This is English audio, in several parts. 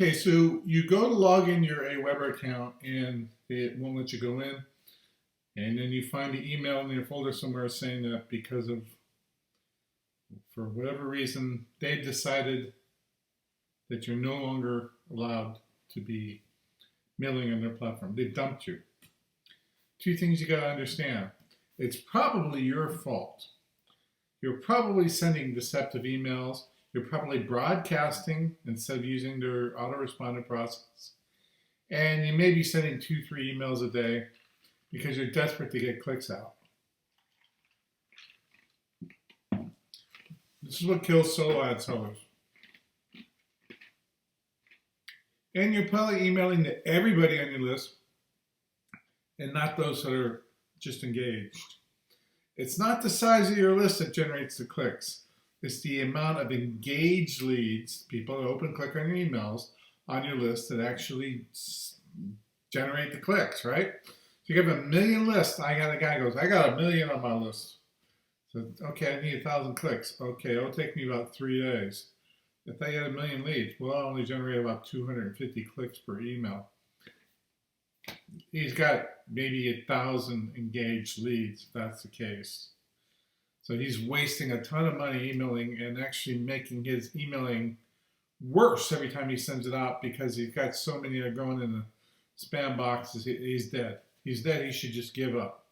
Okay, so you go to log in your Aweber account and it won't let you go in. And then you find the email in your folder somewhere saying that because of, for whatever reason, they've decided that you're no longer allowed to be mailing on their platform. They've dumped you. Two things you got to understand. It's probably your fault. You're probably sending deceptive emails. You're probably broadcasting instead of using their autoresponder process. And you may be sending 2, 3 emails a day because you're desperate to get clicks out. This is what kills solo ad sellers. And you're probably emailing to everybody on your list and not those that are just engaged. It's not the size of your list that generates the clicks. It's the amount of engaged leads, people that open click on your emails on your list that actually generate the clicks, right? So you have a million lists. I got a guy who goes, I got 1,000,000 on my list. So, okay, I need 1,000 clicks. Okay, it'll take me about 3 days. If I get 1,000,000 leads, well, I'll only generate about 250 clicks per email. He's got maybe 1,000 engaged leads, if that's the case. So he's wasting a ton of money emailing and actually making his emailing worse every time he sends it out because he's got so many that are going in the spam boxes. He's dead. He's dead. He should just give up.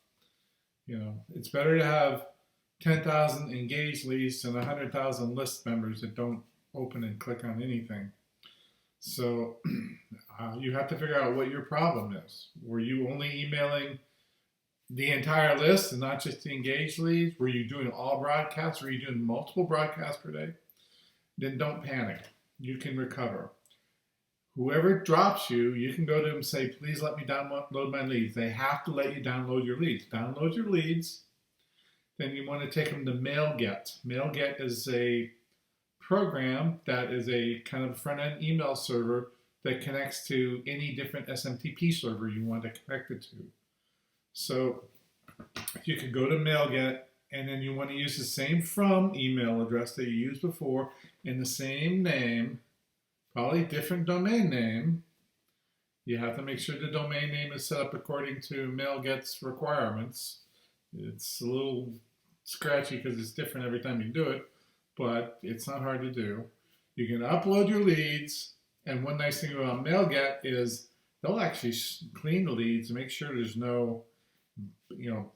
You know, it's better to have 10,000 engaged leads than 100,000 list members that don't open and click on anything. So you have to figure out what your problem is. Were you only emailing the entire list and not just the engaged leads? Were you doing all broadcasts? Were you doing multiple broadcasts per day? Then don't panic. You can recover. Whoever drops you, you can go to them and say, please let me download my leads. They have to let you download your leads. Download your leads. Then you want to take them to MailGet. MailGet is a program that is a kind of front-end email server that connects to any different SMTP server you want to connect it to. So you can go to MailGet, and then you want to use the same from email address that you used before in the same name, probably different domain name. You have to make sure the domain name is set up according to MailGet's requirements. It's a little scratchy because it's different every time you do it, but it's not hard to do. You can upload your leads, and one nice thing about MailGet is they'll actually clean the leads and make sure there's no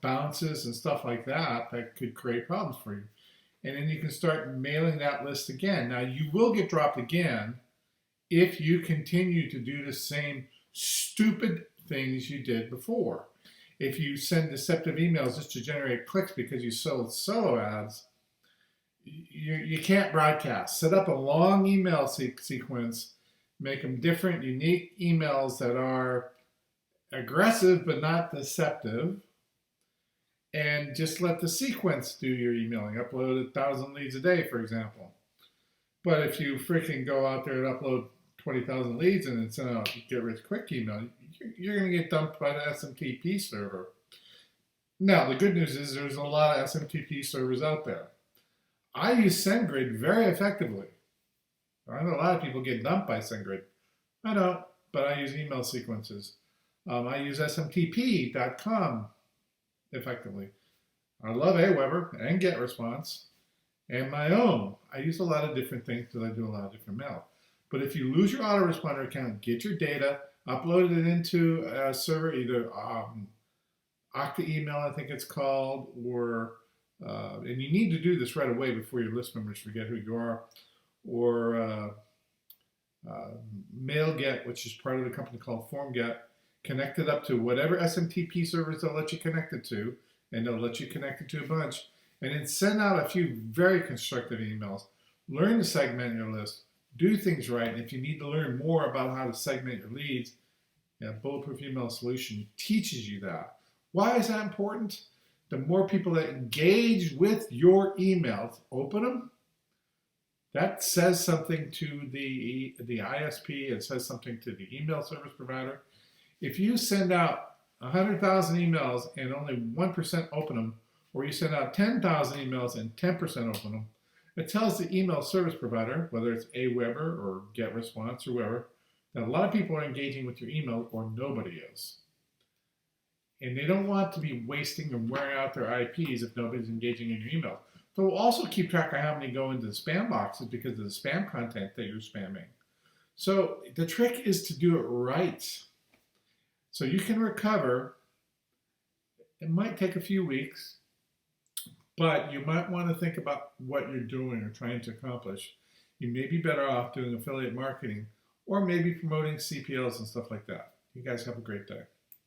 bounces and stuff like that could create problems for you. And then you can start mailing that list again. Now, you will get dropped again if you continue to do the same stupid things you did before. If you send deceptive emails just to generate clicks because you sold solo ads, you can't broadcast. Set up a long email sequence, make them different, unique emails that are aggressive but not deceptive, and just let the sequence do your emailing. Upload 1,000 leads a day, for example. But if you freaking go out there and upload 20,000 leads and then send out get rich quick email, you're going to get dumped by the SMTP server. Now, the good news is there's a lot of SMTP servers out there. I use SendGrid very effectively. I know a lot of people get dumped by SendGrid. I don't, but I use email sequences. I use smtp.com effectively. I love Aweber and GetResponse and my own. I use a lot of different things because I do a lot of different mail. But if you lose your autoresponder account, get your data, upload it into a server, either Okta email, I think it's called, or and you need to do this right away before your list members forget who you are, or MailGet, which is part of a company called FormGet. Connect it up to whatever SMTP servers they'll let you connect it to, and they'll let you connect it to a bunch, and then send out a few very constructive emails. Learn to segment your list. Do things right. And if you need to learn more about how to segment your leads, Bulletproof Email Solution teaches you that. Why is that important? The more people that engage with your emails, open them, that says something to the ISP. It says something to the email service provider. If you send out 100,000 emails and only 1% open them, or you send out 10,000 emails and 10% open them, it tells the email service provider, whether it's Aweber or GetResponse or whoever, that a lot of people are engaging with your email or nobody is. And they don't want to be wasting and wearing out their IPs if nobody's engaging in your email. They'll also keep track of how many go into the spam boxes because of the spam content that you're spamming. So the trick is to do it right. So you can recover. It might take a few weeks, but you might want to think about what you're doing or trying to accomplish. You may be better off doing affiliate marketing or maybe promoting CPLs and stuff like that. You guys have a great day.